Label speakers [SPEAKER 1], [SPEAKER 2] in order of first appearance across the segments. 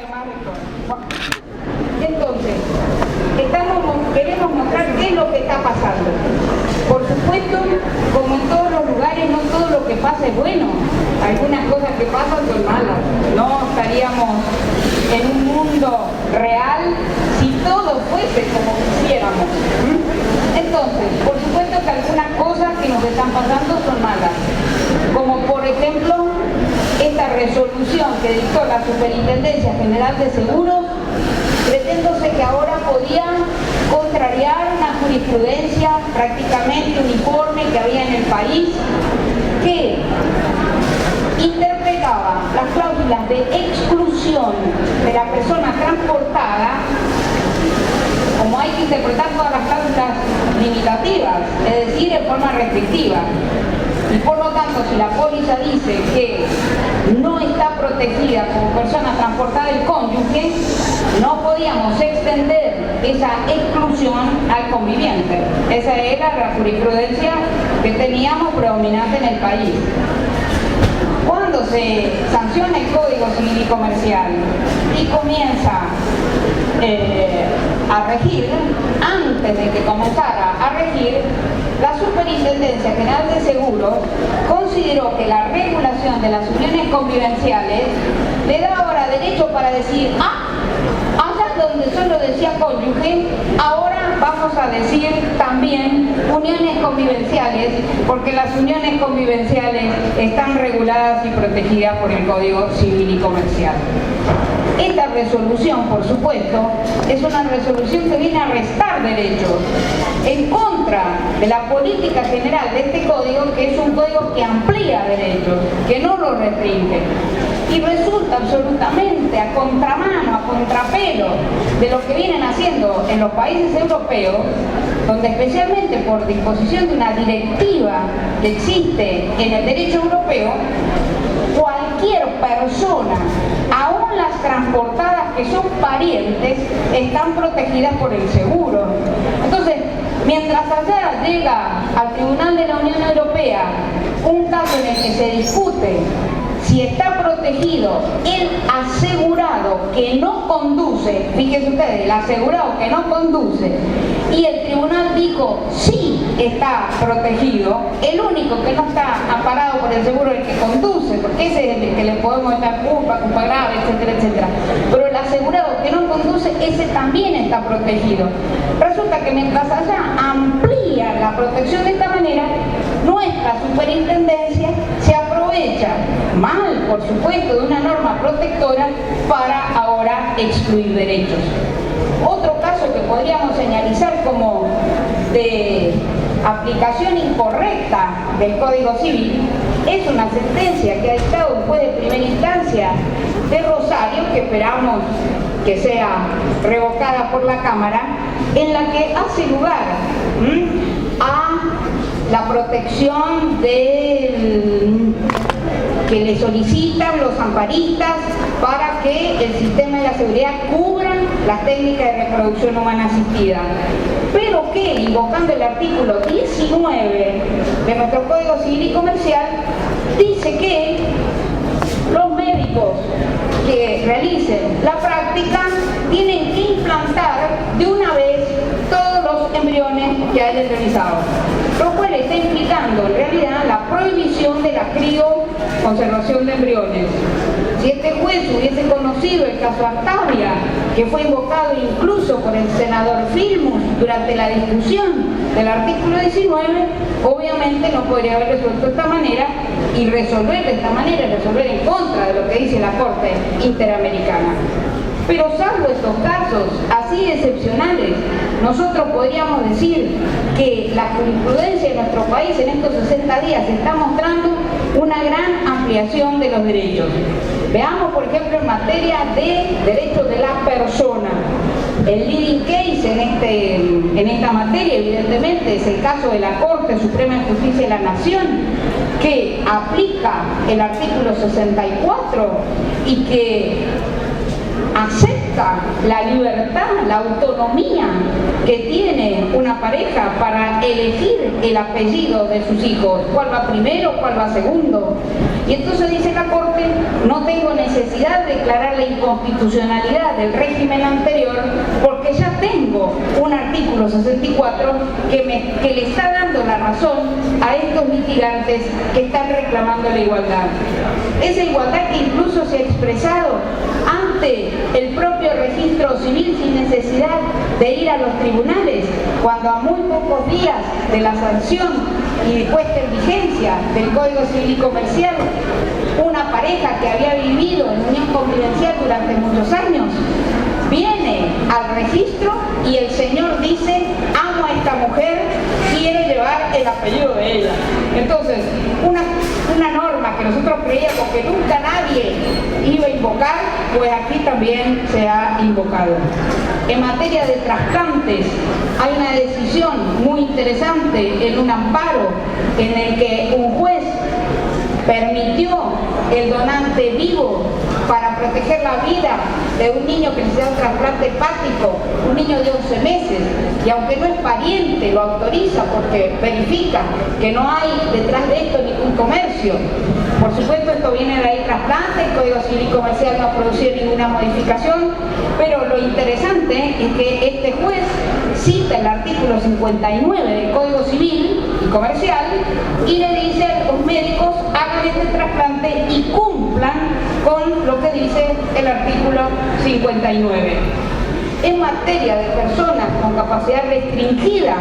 [SPEAKER 1] más retorno. Entonces, queremos mostrar qué es lo que está pasando. Por supuesto, como en todos los lugares, no todo lo que pasa es bueno. Algunas cosas que pasan son malas. No estaríamos en un mundo real si todo fuese como quisiéramos. Entonces, por supuesto que algunas cosas que nos están pasando son malas. Como por ejemplo, esta resolución que dictó la Superintendencia General de Seguros, pretendiéndose que ahora podía contrariar una jurisprudencia prácticamente uniforme que había en el país, que interpretaba las cláusulas de exclusión de la persona transportada, como hay que interpretar todas las cláusulas limitativas, es decir, en forma restrictiva. Y por lo tanto, si la póliza dice que no está protegida como persona transportada el cónyuge, no podíamos extender esa exclusión al conviviente. Esa era la jurisprudencia que teníamos predominante en el país. Cuando se sanciona el Código Civil y Comercial y comienza a regir, antes de que comenzara a regir, la Superintendencia General de Seguros consideró que la regulación de las uniones convivenciales le da ahora derecho para decir, allá donde solo decía cónyuge, ahora vamos a decir también uniones convivenciales, porque las uniones convivenciales están reguladas y protegidas por el Código Civil y Comercial. Esta resolución, por supuesto, es una resolución que viene a restar derechos en contra de la política general de este código, que es un código que amplía derechos, que no los restringe. Y resulta absolutamente a contramano, a contrapelo de lo que vienen haciendo en los países europeos, donde especialmente por disposición de una directiva que existe en el derecho europeo, cualquier persona, aún las transportadas que son parientes, están protegidas por el seguro. Entonces, mientras allá llega al Tribunal de la Unión Europea un caso en el que se discute si está protegido el asegurado que no conduce, fíjense ustedes, el asegurado que no conduce, y el tribunal dijo sí está protegido, el único que no está amparado por el seguro es el que conduce, porque ese es el que le podemos echar culpa grave, etcétera, etcétera. Pero el asegurado que no conduce, ese también está protegido. Resulta que mientras allá amplía la protección de esta manera, nuestra superintendencia se aprovecha, mal por supuesto, de una norma protectora para ahora excluir derechos. Otro caso que podríamos señalizar como de aplicación incorrecta del Código Civil es una sentencia que ha dictado un juez de primera instancia de Rosario, que esperamos que sea revocada por la Cámara, en la que hace lugar a la protección que le solicitan los amparistas para que el sistema de la seguridad cubra las técnicas de reproducción humana asistida, pero que, invocando el artículo 19 de nuestro Código Civil y Comercial, dice que los médicos que realicen la práctica tienen que implantar de una vez todos los embriones que hayan realizado, lo cual está implicando en realidad la prohibición de la crioconservación de embriones. Si este juez hubiese conocido el caso Artavia, que fue invocado incluso por el senador Filmus durante la discusión del artículo 19, obviamente no podría haber resuelto de esta manera y resolver de esta manera, resolver en contra de lo que dice la Corte Interamericana. Pero salvo estos casos así excepcionales, nosotros podríamos decir que la jurisprudencia de nuestro país en estos 60 días está mostrando una gran ampliación de los derechos. Veamos, por ejemplo, en materia de derechos de la persona. El leading case en esta materia, evidentemente, es el caso de la Corte Suprema de Justicia de la Nación, que aplica el artículo 64 y que acepta la libertad, la autonomía que tiene una pareja para elegir el apellido de sus hijos, cuál va primero, cuál va segundo. Y entonces dice la Corte, no tengo necesidad de declarar la inconstitucionalidad del régimen anterior porque ya tengo un artículo 64 que le está dando la razón a estos litigantes que están reclamando la igualdad. Esa igualdad que incluso se ha expresado ante el propio registro civil sin necesidad de ir a los tribunales, cuando a muy pocos días de la sanción y puesta en vigencia del Código Civil y Comercial, una pareja que había vivido en unión convivencial durante muchos años viene al registro y el señor dice: amo a esta mujer, quiero llevar el apellido de ella. Entonces, una norma que nosotros creíamos que nunca nadie iba a invocar, pues aquí también se ha invocado. En materia de trasplantes, hay una decisión muy interesante en un amparo en el que un juez permitió el donante vivo para proteger la vida de un niño que necesita un trasplante hepático, un niño de 11 meses, y aunque no es pariente, lo autoriza porque verifica que no hay detrás de esto ningún comercio. Por supuesto, esto viene de la ley trasplante, el Código Civil y Comercial no ha producido ninguna modificación, pero lo interesante es que este juez cita el artículo 59 del Código Civil y Comercial y le dice a los médicos: hagan este trasplante y cumplan con lo que dice el artículo 59. En materia de personas con capacidad restringida,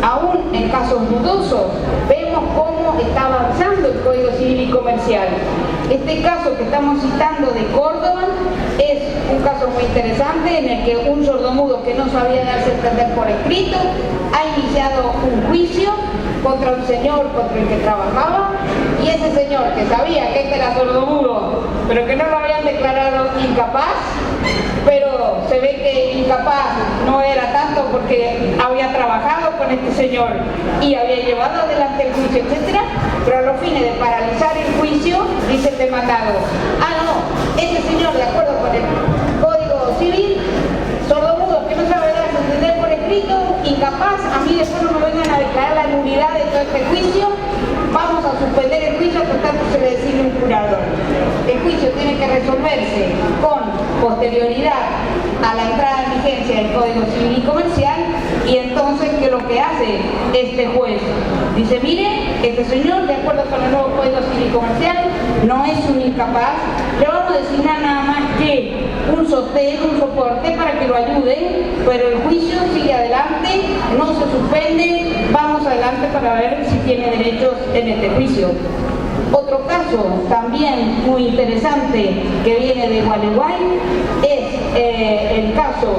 [SPEAKER 1] aún en casos dudosos, vemos cómo está avanzando el Código Civil y Comercial. Este caso que estamos citando de Córdoba es un caso muy interesante en el que un sordomudo que no sabía darse a entender por escrito ha iniciado un juicio contra un señor contra el que trabajaba, y ese señor que sabía que este era sordomudo pero que no lo habían declarado incapaz, pero se ve que incapaz no era tanto porque había trabajado con este señor y había llevado adelante el juicio, etcétera, pero a los fines de paralizar el juicio, dice el demandado: no, este señor, de acuerdo con el Código Civil, sordomudo que no sabe darse a entender por escrito, incapaz, a mí después no me vengan a declarar la nulidad de todo este juicio, vamos a suspender el juicio, por tanto se le designe un curador. El juicio tiene que resolverse con posterioridad a la entrada en vigencia del Código Civil y Comercial, y entonces, ¿qué es lo que hace este juez? Dice: mire, este señor, de acuerdo con el nuevo Código Civil y Comercial, no es un incapaz, le vamos a designar nada más que un sostén, un soporte para que lo ayude, pero el juicio sigue adelante, no se suspende, vamos adelante para ver si tiene derechos en este juicio. Otro caso también muy interesante que viene de Gualeguay es el caso,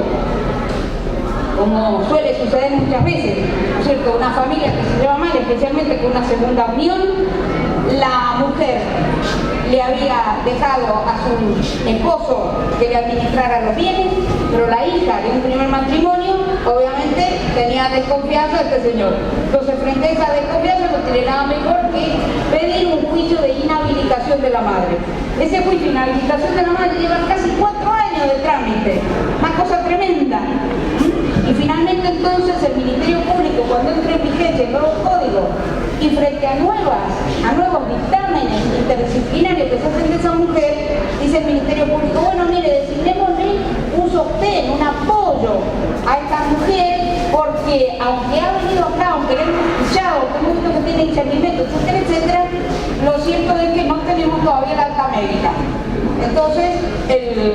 [SPEAKER 1] como suele suceder muchas veces, ¿no es cierto?, una familia que se lleva mal, especialmente con una segunda unión. La mujer le había dejado a su esposo que le administrara los bienes, pero la hija de un primer matrimonio obviamente tenía desconfianza de este señor. Entonces, frente a esa desconfianza, no tiene nada mejor que pedir un juicio de inhabilitación de la madre. Ese juicio de inhabilitación de la madre lleva casi 4 años de trámite, una cosa tremenda. Y finalmente, entonces, el Ministerio Público, cuando entre en vigencia el nuevo código y frente a nuevos dictámenes interdisciplinarios que se hacen de esa mujer, dice el Ministerio Público: bueno, mire, designémosle un sostén, un apoyo a esta mujer, porque aunque ha venido acá, aunque le hemos escuchado, que hemos visto que tiene discernimiento, etcétera, etcétera, lo cierto es que no tenemos todavía la alta médica. Entonces,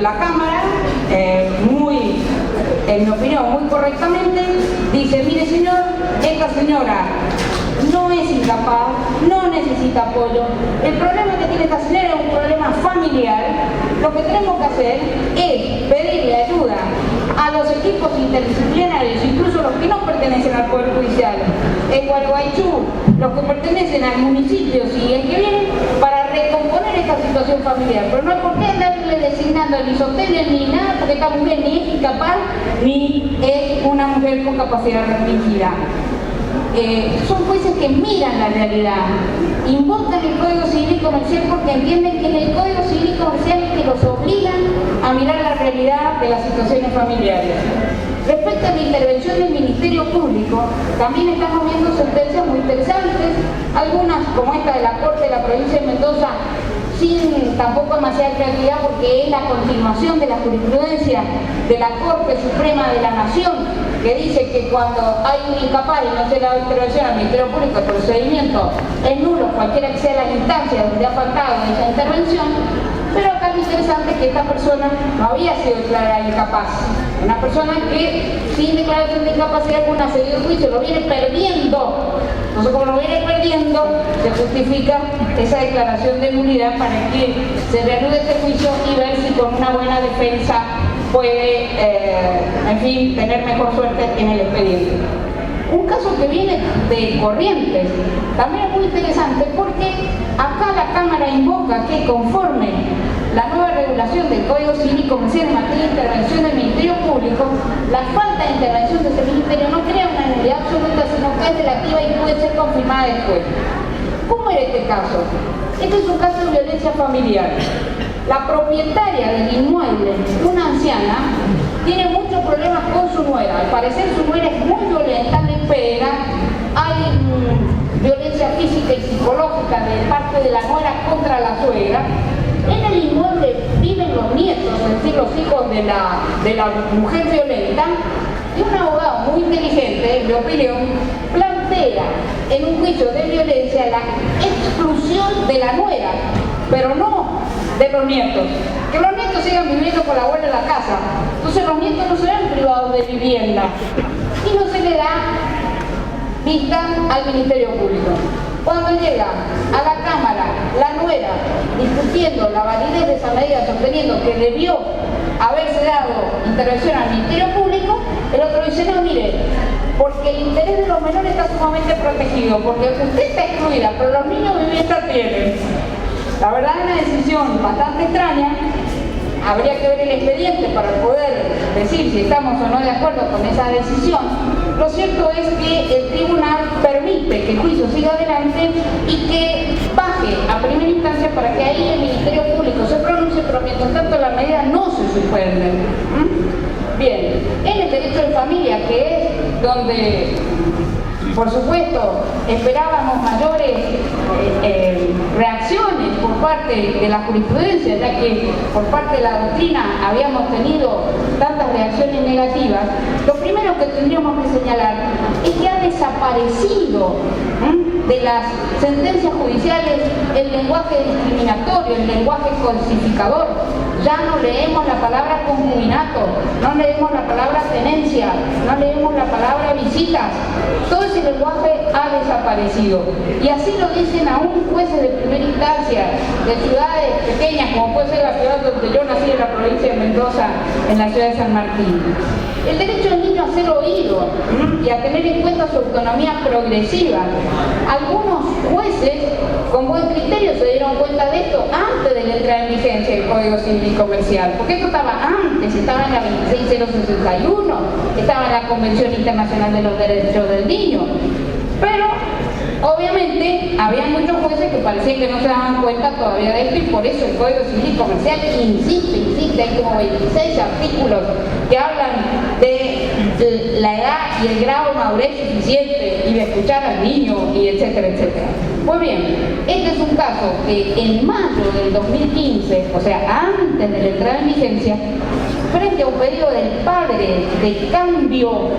[SPEAKER 1] la Cámara, en mi opinión, muy correctamente, dice: mire, señor, esta señora no es incapaz, no necesita apoyo. El problema que tiene esta señora es un problema familiar. Lo que tenemos que hacer es pedirle ayuda a los equipos interdisciplinarios, incluso los que no pertenecen al Poder Judicial, en Gualeguaychú, los que pertenecen al municipio, si el que viene, para recomponer esta situación familiar. Pero no hay por qué andarle designando ni sostener ni nada, porque esta mujer ni es incapaz ni es una mujer con capacidad restringida. Son jueces que miran la realidad, invocan el Código Civil y Comercial porque entienden que en el Código Civil y Comercial es que los obligan a mirar la realidad realidad de las situaciones familiares. Respecto a la intervención del Ministerio Público, también estamos viendo sentencias muy interesantes, algunas como esta de la Corte de la Provincia de Mendoza, sin tampoco demasiada creatividad porque es la continuación de la jurisprudencia de la Corte Suprema de la Nación, que dice que cuando hay un incapaz y no se le da intervención al Ministerio Público, el procedimiento es nulo, cualquiera que sea la instancia donde ha faltado esa intervención. Pero acá lo interesante es que esta persona no había sido declarada incapaz. Una persona que sin declaración de incapacidad alguna seguido el juicio lo viene perdiendo. Entonces, como lo viene perdiendo, se justifica esa declaración de nulidad para que se reanude este juicio y ver si con una buena defensa puede, en fin, tener mejor suerte en el expediente. Un caso que viene de Corrientes también es muy interesante porque acá la Cámara invoca que conforme la nueva regulación del Código Civil y Comercial en materia de intervención del Ministerio Público, la falta de intervención de ese Ministerio no crea una nulidad absoluta, sino que es relativa y puede ser confirmada después. ¿Cómo era este caso? Este es un caso de violencia familiar. La propietaria del inmueble, una anciana, tiene muchos problemas con su nuera. Al parecer su nuera es muy violenta, le pega, hay violencia física y psicológica de parte de la nuera contra la suegra. En el inmueble viven los nietos, es decir, los hijos de la mujer violenta, y un abogado muy inteligente, en mi opinión, plantea en un juicio de violencia la exclusión de la nuera, pero no de los nietos. Que los nietos sigan viviendo con la abuela en la casa. Entonces los nietos no se ven privados de vivienda y no se le da vista al Ministerio Público. Cuando llega a la Cámara la nuera discutiendo la validez de esa medida, sosteniendo que debió haberse dado intervención al Ministerio Público, el otro dice, no, mire, porque el interés de los menores está sumamente protegido, porque usted está excluida, pero los niños vivienda tienen. La verdad es una decisión bastante extraña. Habría que ver el expediente para poder decir si estamos o no de acuerdo con esa decisión. Lo cierto es que el tribunal permite que el juicio siga adelante y que baje a primera instancia para que ahí el Ministerio Público se pronuncie, pero mientras tanto la medida no se suspende. Bien, en el derecho de familia, que es donde, por supuesto, esperábamos mayores reacciones por parte de la jurisprudencia, ya que por parte de la doctrina habíamos tenido tantas reacciones negativas, lo primero que tendríamos que señalar es que ha desaparecido de las sentencias judiciales el lenguaje discriminatorio, el lenguaje cosificador. Ya no leemos la palabra concubinato, no leemos la palabra tenencia, no leemos la palabra visitas. Todo ese lenguaje ha desaparecido. Y así lo dicen aún jueces de primera instancia, de ciudades pequeñas, como puede ser la ciudad donde yo nací, en la provincia de Mendoza, en la ciudad de San Martín. El derecho del niño a ser oído y a tener en cuenta su autonomía progresiva. Algunos jueces con buen criterio se dieron cuenta de esto antes de la entrada en vigencia del Código Civil y Comercial, porque esto estaba antes, estaba en la 26061, estaba en la Convención Internacional de los Derechos del Niño, pero obviamente había muchos jueces que parecían que no se daban cuenta todavía de esto, y por eso el Código Civil y Comercial insiste, hay como 26 artículos que hablan de la edad y el grado de madurez suficiente y de escuchar al niño, y etcétera, etcétera. Pues bien, este es un caso que en mayo del 2015, o sea, antes de la entrada en vigencia, frente a un pedido del padre de cambio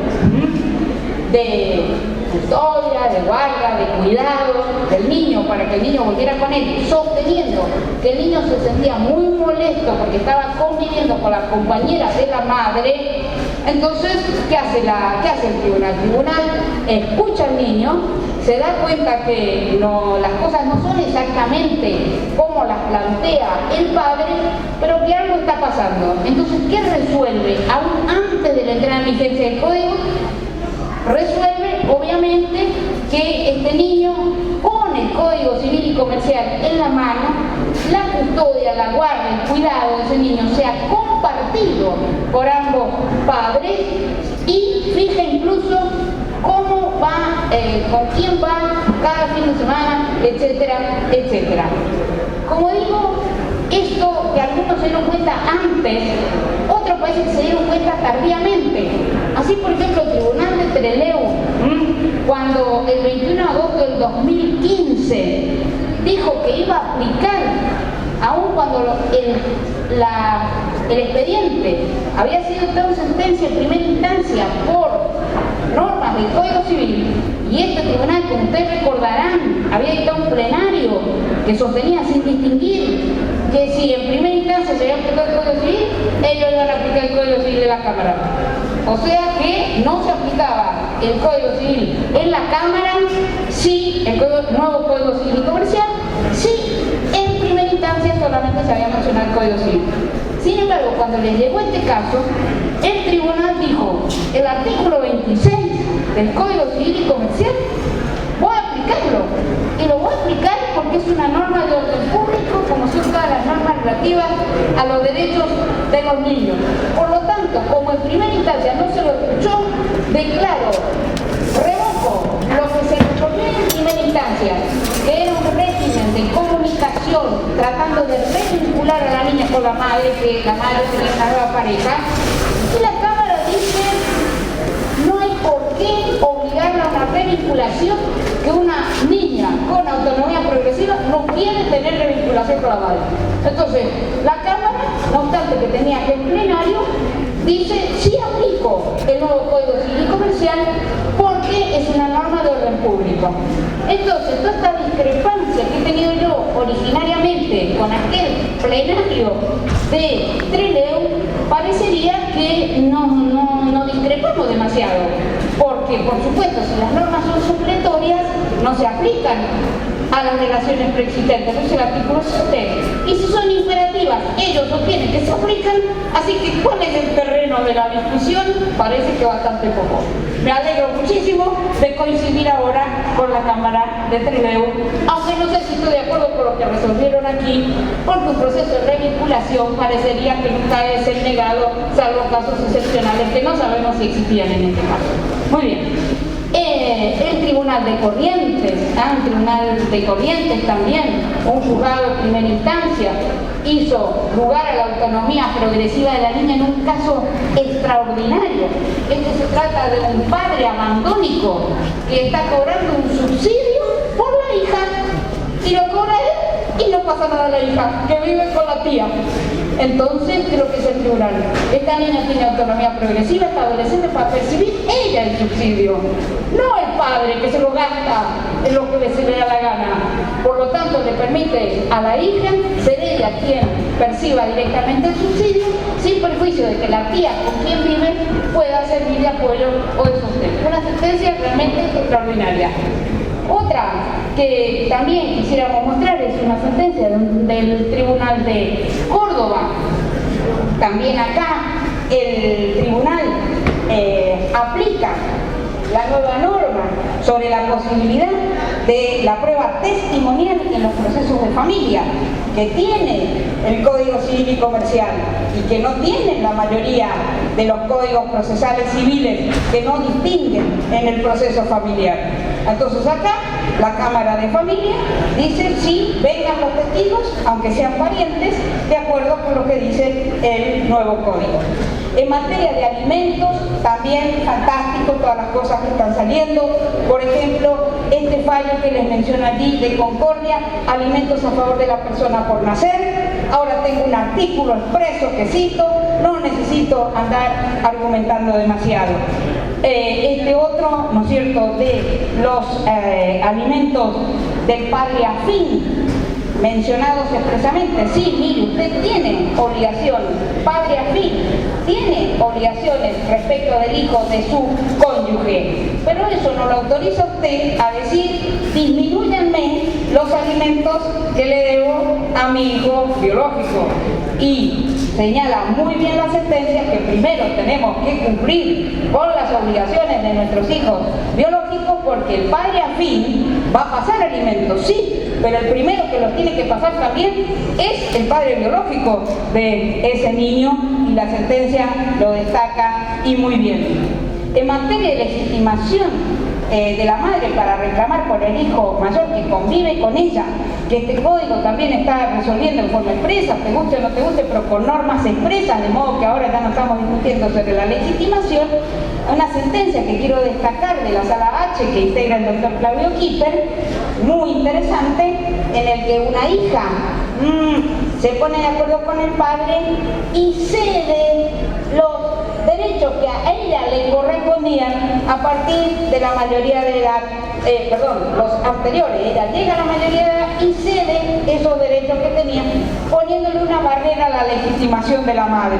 [SPEAKER 1] de custodia, de guarda, de cuidado del niño para que el niño volviera con él, sosteniendo que el niño se sentía muy molesto porque estaba conviviendo con la compañera de la madre. Entonces, ¿qué hace el tribunal? El tribunal escucha al niño, se da cuenta que las cosas no son exactamente como las plantea el padre, pero que algo está pasando. Entonces, ¿qué resuelve? Aún antes de la entrada en vigencia del código, resuelve, obviamente, que este niño, con el Código Civil y Comercial en la mano, la custodia, la guarda, el cuidado de ese niño sea compartido por ambos padres, y fija incluso cómo va, con quién va cada fin de semana, etcétera, etcétera. Como digo, esto que algunos se dieron cuenta antes Otros países que se dieron cuenta tardíamente. Así, por ejemplo, el Tribunal de Trelew, cuando el 21 de agosto del 2015 dijo que iba a aplicar, aun cuando el expediente había sido dictado en sentencia en primera instancia por normas del Código Civil, y este tribunal, como ustedes recordarán, había dictado un plenario que sostenía sin distinguir que si en primera instancia se había aplicado el Código Civil, ellos iban a aplicar el Código Civil de la Cámara. O sea que no se aplicaba el Código Civil en la Cámara, sí, el nuevo Código Civil y Comercial, sí, en primera instancia solamente se había mencionado el Código Civil. Sin embargo, cuando les llegó este caso, el tribunal dijo, el artículo 26 del Código Civil y Comercial, voy a aplicarlo. Y lo voy a aplicar porque es una norma de orden público, como son todas las normas relativas a los derechos de los niños. Por lo tanto, como en primera instancia no se lo escuchó, declaro, revoco lo que se resolvió en primera instancia, que era un régimen de comunicación tratando de revincular a la niña con la madre, que la madre tenía una nueva pareja, y la Cámara dice, no hay por qué obligarla a una revinculación que una niña con autonomía progresiva no quiere tener revinculación con la madre. Entonces, la Cámara, no obstante que tenía que el plenario, dice, sí aplico el nuevo Código Civil y Comercial porque es una norma de orden público. Entonces, toda esta discrepancia que he tenido yo originariamente con aquel plenario de Trelew, parecería que no discrepamos demasiado, porque por supuesto si las normas son supletorias no se aplican a las relaciones preexistentes, no es el artículo 7, y si son imperativas ellos sostienen que se aplican, así que ¿cuál es el terreno de la discusión? Parece que bastante poco. Me alegro muchísimo de coincidir ahora con la Cámara de Trelew, aunque no sé si estoy de acuerdo con lo que resolvieron aquí, porque un proceso de revinculación parecería que nunca es el negado, salvo casos excepcionales que no sabemos si existían en este caso. Muy bien. El Tribunal de Corrientes, un Tribunal de Corrientes también, un juzgado de primera instancia, hizo lugar a la autonomía progresiva de la niña en un caso extraordinario. Esto se trata de un padre abandónico que está cobrando un subsidio por la hija y lo cobra él y no pasa nada a la hija, que vive con la tía. Entonces, ¿qué es lo que es el tribunal? Esta niña tiene autonomía progresiva, esta adolescente, para percibir ella el subsidio, no el padre que se lo gasta en lo que se le da la gana. Por lo tanto, le permite a la hija ser ella quien perciba directamente el subsidio, sin perjuicio de que la tía con quien vive pueda servir de apoyo o de sostén. Una sentencia realmente extraordinaria. Otra que también quisiéramos mostrar es una sentencia del Tribunal de Córdoba. También acá el tribunal aplica la nueva norma sobre la posibilidad de la prueba testimonial en los procesos de familia, que tiene el Código Civil y Comercial y que no tienen la mayoría de los códigos procesales civiles, que no distinguen en el proceso familiar. Entonces acá la Cámara de Familia dice sí, vengan los testigos, aunque sean parientes, de acuerdo con lo que dice el nuevo código. En materia de alimentos, también fantástico todas las cosas que están saliendo. Por ejemplo, este fallo que les menciono allí de Concordia, alimentos a favor de la persona por nacer. Ahora tengo un artículo expreso que cito, no necesito andar argumentando demasiado. Este otro, ¿no es cierto?, de los alimentos del padre afín, mencionados expresamente. Sí, mire, usted tiene obligación, padre afín, tiene obligaciones respecto del hijo de su cónyuge, pero eso no lo autoriza usted a decir, disminúyanme los alimentos que le debo a mi hijo biológico. Y señala muy bien la sentencia que primero tenemos que cumplir con las obligaciones de nuestros hijos biológicos, porque el padre afín va a pasar alimentos, sí, pero el primero que los tiene que pasar también es el padre biológico de ese niño, y la sentencia lo destaca y muy bien. En materia de legitimación de la madre para reclamar por el hijo mayor que convive con ella que este código también está resolviendo en forma expresa, te guste o no te guste, pero con normas expresas, de modo que ahora ya no estamos discutiendo sobre la legitimación. Una sentencia que quiero destacar de la Sala H que integra el doctor Claudio Kipper, muy interesante, en el que una hija se pone de acuerdo con el padre y cede los derechos que a ella le correspondían a partir de la mayoría de edad, los anteriores. Ella llega a la mayoría de edad y cede esos derechos que tenía, poniéndole una barrera a la legitimación de la madre.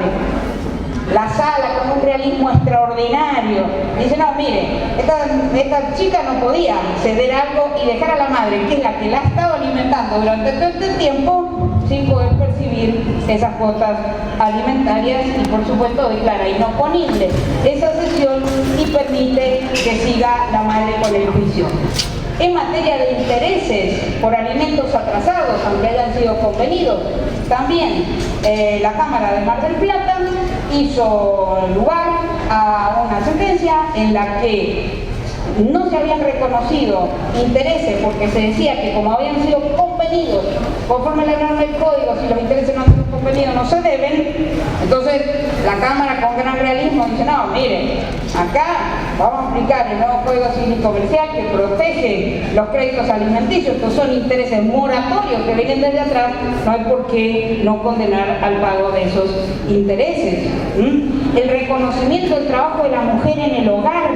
[SPEAKER 1] La sala, con un realismo extraordinario, dice: no, mire, esta chica no podía ceder algo y dejar a la madre, que es la que la ha estado alimentando durante todo este tiempo, sin poder percibir esas cuotas alimentarias, y por supuesto declara inoponible esa cesión y permite que siga la madre con el juicio. En materia de intereses por alimentos atrasados, aunque hayan sido convenidos, también la Cámara de Mar del Plata hizo lugar a una sentencia en la que no se habían reconocido intereses, porque se decía que como habían sido convenidos conforme la norma del código, si los intereses no han sido convenidos no se deben. Entonces la Cámara, con gran realismo, dice: no, mire, acá vamos a aplicar el nuevo Código Civil y Comercial que protege los créditos alimenticios. Estos son intereses moratorios que vienen desde atrás, no hay por qué no condenar al pago de esos intereses. El reconocimiento del trabajo de la mujer en el hogar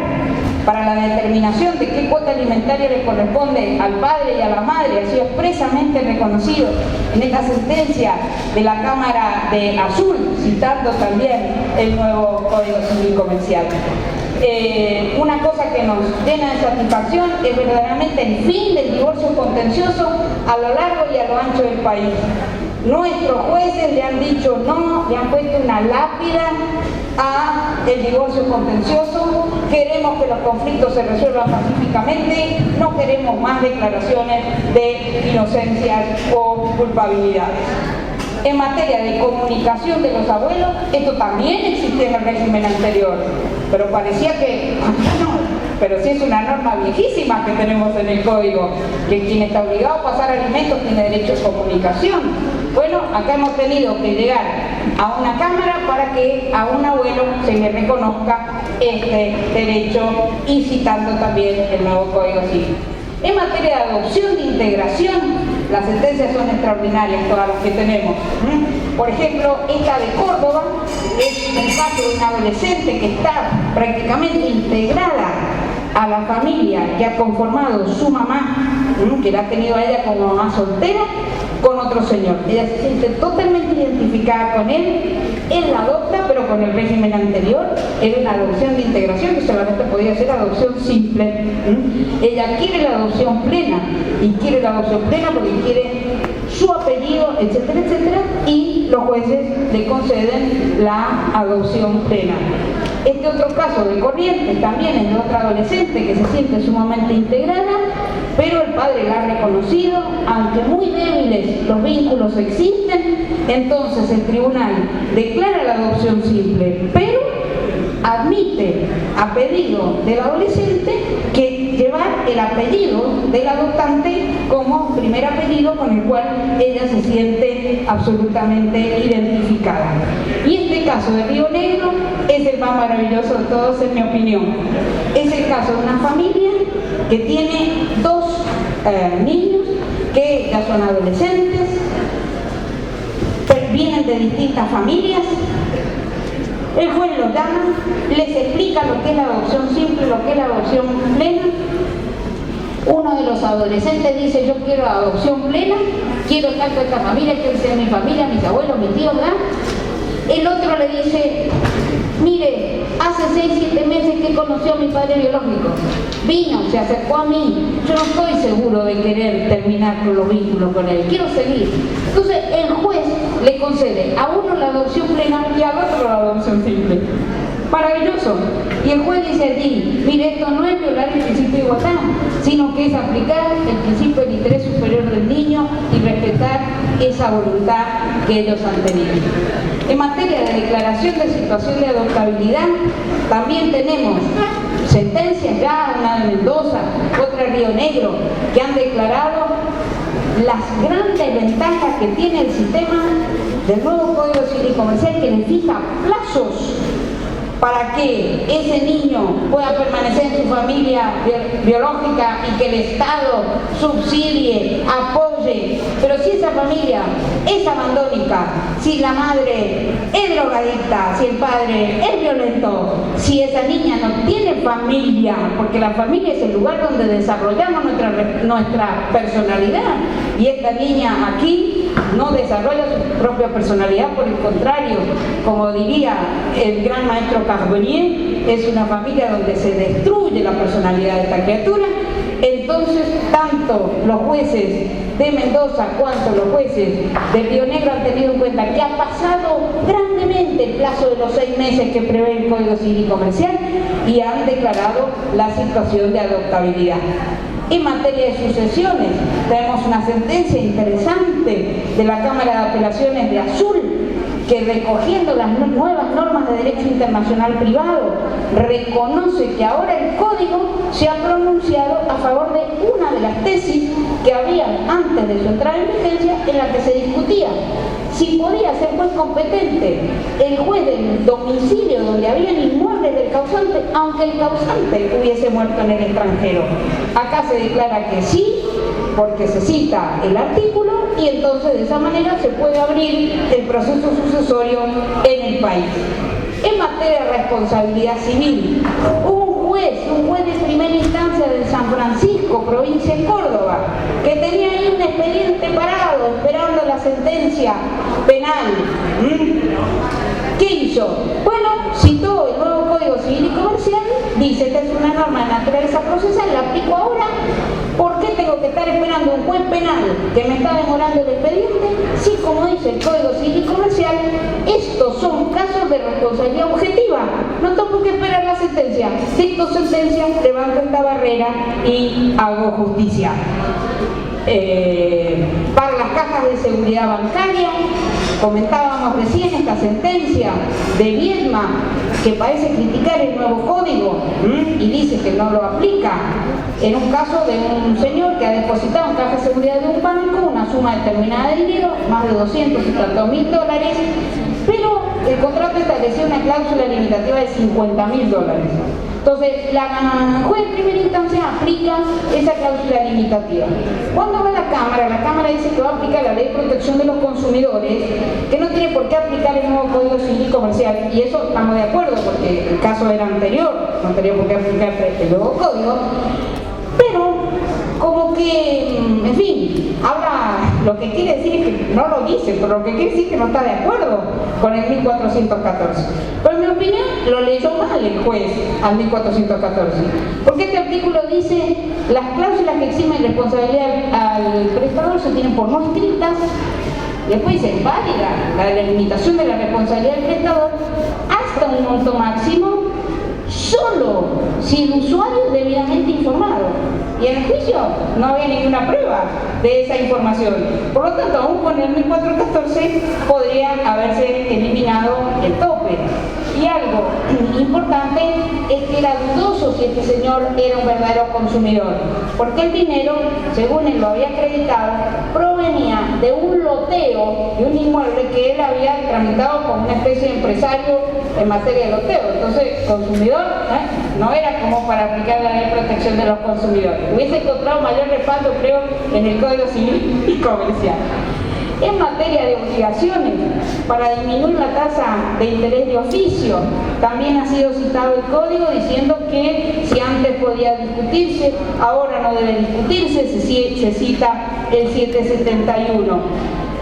[SPEAKER 1] para la determinación de qué cuota alimentaria le corresponde al padre y a la madre ha sido expresamente reconocido en esta sentencia de la Cámara de Azul, citando también el nuevo Código Civil y Comercial. Una cosa que nos llena de satisfacción es verdaderamente el fin del divorcio contencioso a lo largo y a lo ancho del país. Nuestros jueces le han dicho no, le han puesto una lápida a el divorcio contencioso. Queremos que los conflictos se resuelvan pacíficamente, no queremos más declaraciones de inocencias o culpabilidades. En materia de comunicación de los abuelos, esto también existía en el régimen anterior, pero parecía que no, pero sí es una norma viejísima que tenemos en el código, que quien está obligado a pasar alimentos tiene derecho a comunicación. Bueno, acá hemos tenido que llegar a una cámara para que a un abuelo se le reconozca este derecho, y citando también el nuevo Código Civil. En materia de adopción de integración, las sentencias son extraordinarias, todas las que tenemos. Por ejemplo, esta de Córdoba es el caso de una adolescente que está prácticamente integrada a la familia que ha conformado su mamá, que la ha tenido a ella como mamá soltera, con otro señor. Ella se siente totalmente identificada con él la adopta, pero con el régimen anterior era una adopción de integración que solamente podía ser adopción simple. Ella quiere la adopción plena, y quiere la adopción plena porque quiere su apellido, etcétera, etcétera, y los jueces le conceden la adopción plena. Este otro caso de Corrientes también es de otra adolescente que se siente sumamente integrada, pero el padre la ha reconocido, aunque muy débiles los vínculos existen. Entonces el tribunal declara la adopción simple, pero admite a pedido del adolescente que llevar el apellido del adoptante como primer apellido con el cual ella se siente absolutamente identificada. Y este caso de Río Negro es el más maravilloso de todos, en mi opinión. Es el caso de una familia que tiene dos niños que ya son adolescentes, vienen de distintas familias. El juez los llama, les explica lo que es la adopción simple, lo que es la adopción plena. Uno de los adolescentes dice: yo quiero adopción plena, quiero estar con esta familia, quiero ser mi familia, mis abuelos, mis tíos, ¿verdad? El otro le dice: mire, hace 6-7 meses que conoció a mi padre biológico, vino, se acercó a mí, yo no estoy seguro de querer terminar con los vínculos con él, quiero seguir. Entonces el juez le concede a uno la adopción plena y al otro la adopción simple. Maravilloso. Y el juez dice allí: mire, esto no es violar el principio de igualdad, sino que es aplicar el principio del interés superior del niño y respetar esa voluntad que ellos han tenido. En materia de declaración de situación de adoptabilidad, también tenemos sentencias ya, una de Mendoza, otra de Río Negro, que han declarado las grandes ventajas que tiene el sistema del nuevo Código Civil y Comercial, que le fija plazos para que ese niño pueda permanecer en su familia biológica y que el Estado subsidie, apoye. Pero si esa familia es abandónica, si la madre es drogadicta, si el padre es violento, si esa niña no tiene familia, porque la familia es el lugar donde desarrollamos nuestra personalidad, y esta niña aquí no desarrolla su propia personalidad, por el contrario, como diría el gran maestro Carbonnier, es una familia donde se destruye la personalidad de esta criatura. Entonces, tanto los jueces de Mendoza cuanto los jueces de Río Negro han tenido en cuenta que ha pasado grandemente el plazo de los 6 meses que prevé el Código Civil y Comercial y han declarado la situación de adoptabilidad. En materia de sucesiones, tenemos una sentencia interesante de la Cámara de Apelaciones de Azul, que recogiendo las nuevas normas de derecho internacional privado, reconoce que ahora el Código se ha pronunciado a favor de una de las tesis que había antes de su entrada en vigencia, en la que se discutía si podía ser juez competente el juez del domicilio donde habían inmuebles del causante, aunque el causante hubiese muerto en el extranjero. Acá se declara que sí, porque se cita el artículo, y entonces de esa manera se puede abrir el proceso sucesorio en el país. En materia de responsabilidad civil, un juez de primera instancia de San Francisco, provincia de Córdoba, que tenía ahí un expediente parado esperando la sentencia penal. ¿Qué hizo? Bueno, citó el nuevo Código Civil y Comercial, dice que es una norma de naturaleza procesal, la aplico ahora. ¿Por qué tengo que estar esperando un juez penal que me está demorando el expediente? Si, como dice el Código Civil y Comercial, estos son casos de responsabilidad objetiva. No tengo que esperar la sentencia. Dicto sentencia, levanto esta barrera y hago justicia. Para las cajas de seguridad bancaria, comentábamos recién esta sentencia de Viedma, que parece criticar el nuevo código y dice que no lo aplica, en un caso de un señor que ha depositado en caja de seguridad de un banco una suma determinada de dinero, más de 200.000 dólares, pero el contrato establecía una cláusula limitativa de $50.000. Entonces, la juez de primera instancia aplica esa cláusula limitativa. Cuando va la Cámara dice que va a aplicar la Ley de Protección de los Consumidores, que no tiene por qué aplicar el nuevo Código Civil y Comercial, y eso estamos de acuerdo, porque el caso era anterior, no tenía por qué aplicar el nuevo Código, pero como que, en fin, habla, lo que quiere decir es que no lo dice, pero lo que quiere decir es que no está de acuerdo con el 1414. Pero en mi opinión lo leyó mal el juez al 1414, porque este artículo dice: las cláusulas que eximen responsabilidad al prestador se tienen por no escritas. Después dice: válida la limitación de la responsabilidad del prestador hasta un monto máximo, solo si el usuario es debidamente informado. Y en el juicio no había ninguna prueba de esa información. Por lo tanto, aún con el 1414 podría haberse eliminado el tope. Y algo importante es que era dudoso si este señor era un verdadero consumidor, porque el dinero, según él lo había acreditado, provenía de un loteo de un inmueble que él había tramitado como una especie de empresario en materia de loteo. Entonces, consumidor no era como para aplicar la Ley de Protección de los Consumidores. Hubiese encontrado mayor respaldo, creo, en el Código Civil y Comercial. En materia de obligaciones, para disminuir la tasa de interés de oficio, también ha sido citado el Código diciendo que si antes podía discutirse, ahora no debe discutirse, se cita el 771.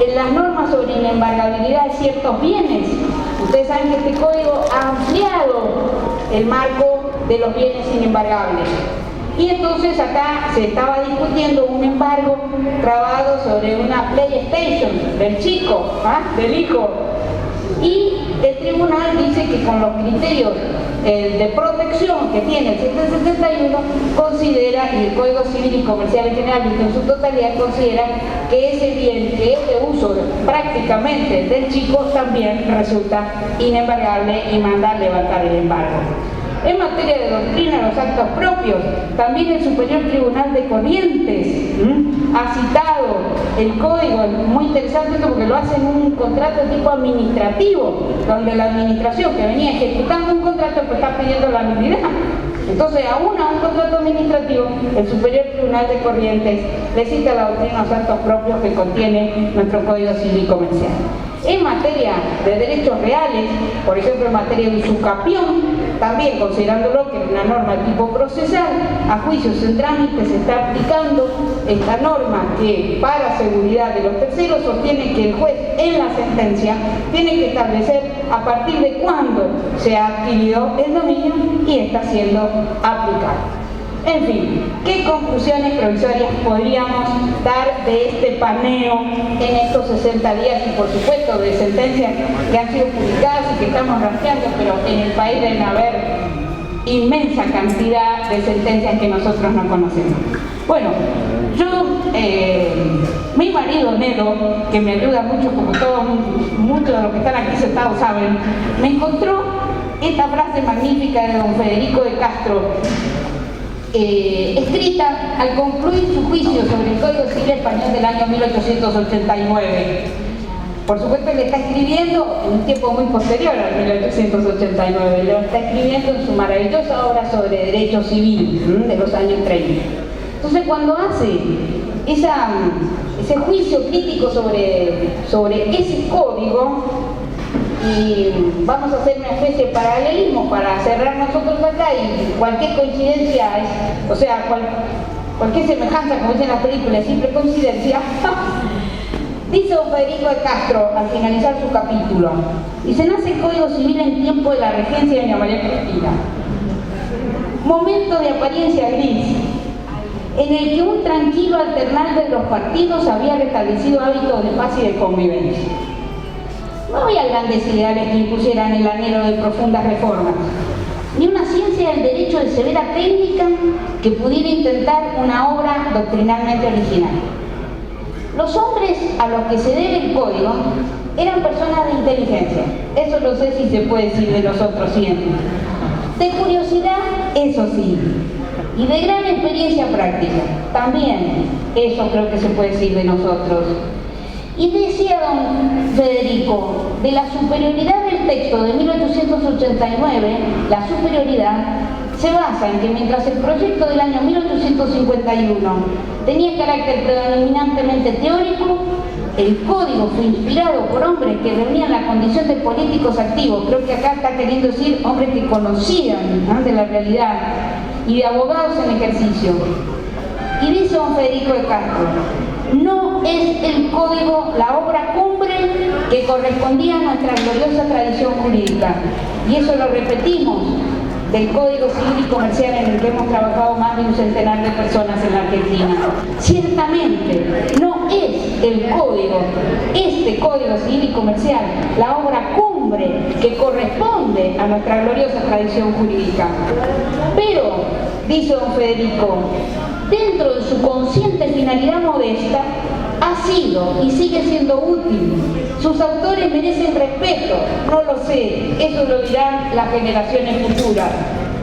[SPEAKER 1] En las normas sobre inembargabilidad de ciertos bienes, ustedes saben que este Código ha ampliado el marco de los bienes inembargables. Y entonces acá se estaba discutiendo un embargo trabado sobre una PlayStation del chico, del hijo. Y el tribunal dice que con los criterios de protección que tiene el 771 considera, y el Código Civil y Comercial en general y en su totalidad considera que ese bien que es de uso prácticamente del chico también resulta inembargable y manda a levantar el embargo. En materia de doctrina de los actos propios, también el Superior Tribunal de Corrientes ha citado el código, muy interesante esto porque lo hace en un contrato tipo administrativo, donde la administración que venía ejecutando un contrato pues está pidiendo la nulidad. Entonces, aún a un contrato administrativo, el Superior Tribunal de Corrientes le cita la doctrina de los actos propios que contiene nuestro Código Civil y Comercial. En materia de derechos reales, por ejemplo en materia de usucapión, también considerándolo que es una norma de tipo procesal, a juicios en trámite se está aplicando esta norma que para seguridad de los terceros sostiene que el juez en la sentencia tiene que establecer a partir de cuándo se ha adquirido el dominio y está siendo aplicado. En fin, ¿qué conclusiones provisorias podríamos dar de este paneo en estos 60 días y por supuesto de sentencias que han sido publicadas y que estamos rastreando, pero en el país deben haber inmensa cantidad de sentencias que nosotros no conocemos? Bueno, mi marido Nero, que me ayuda mucho, como muchos de los que están aquí sentados saben, me encontró esta frase magnífica de don Federico de Castro, escrita al concluir su juicio sobre el Código Civil Español del año 1889. Por supuesto, le está escribiendo en un tiempo muy posterior al 1889, lo está escribiendo en su maravillosa obra sobre derecho civil de los años 30. Entonces, cuando hace ese juicio crítico sobre ese código, y vamos a hacer una especie de paralelismo para cerrar nosotros acá, y cualquier coincidencia o sea, cualquier semejanza, como dicen las películas, simple coincidencia. Dice don Federico de Castro al finalizar su capítulo, dice: nace el Código Civil en tiempo de la regencia de doña María Cristina, momento de apariencia gris, en el que un tranquilo alternar de los partidos había restablecido hábitos de paz y de convivencia. No había grandes ideales que impusieran el anhelo de profundas reformas, ni una ciencia del derecho de severa técnica que pudiera intentar una obra doctrinalmente original. Los hombres a los que se debe el código eran personas de inteligencia, eso no sé si se puede decir de nosotros siempre, de curiosidad, eso sí, y de gran experiencia práctica, también eso creo que se puede decir de nosotros. Y decía don Federico, de la superioridad del texto de 1889, la superioridad se basa en que mientras el proyecto del año 1851 tenía carácter predominantemente teórico, el código fue inspirado por hombres que reunían la condición de políticos activos, creo que acá está queriendo decir hombres que conocían de la realidad, y de abogados en ejercicio. Y dice don Federico de Castro: no es el código la obra cumbre que correspondía a nuestra gloriosa tradición jurídica, y eso lo repetimos del Código Civil y Comercial, en el que hemos trabajado más de un centenar de personas en la Argentina. Ciertamente no es el código, este Código Civil y Comercial, la obra cumbre que corresponde a nuestra gloriosa tradición jurídica. Pero, dice don Federico, dentro de su consciente finalidad modesta, ha sido y sigue siendo útil. Sus autores merecen respeto, no lo sé, eso lo dirán las generaciones futuras.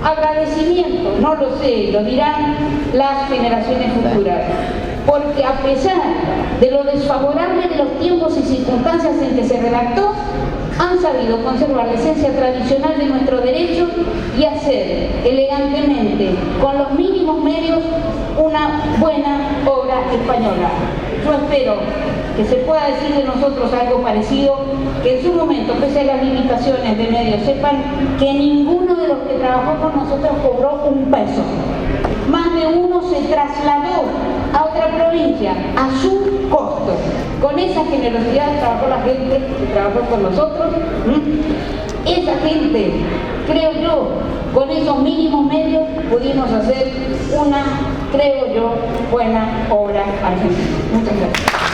[SPEAKER 1] Agradecimiento, no lo sé, lo dirán las generaciones futuras. Porque a pesar de lo desfavorable de los tiempos y circunstancias en que se redactó, han sabido conservar la esencia tradicional de nuestro derecho y hacer elegantemente, con los mínimos medios, una buena obra española. Yo espero que se pueda decir de nosotros algo parecido, que en su momento, pese a las limitaciones de medios, sepan que ninguno de los que trabajó con nosotros cobró un peso. Más de uno se trasladó a otra provincia a su costo. Con esa generosidad trabajó la gente que trabajó con nosotros. Esa gente, creo yo, con esos mínimos medios pudimos hacer una, creo yo, buena obra argentina. Muchas gracias.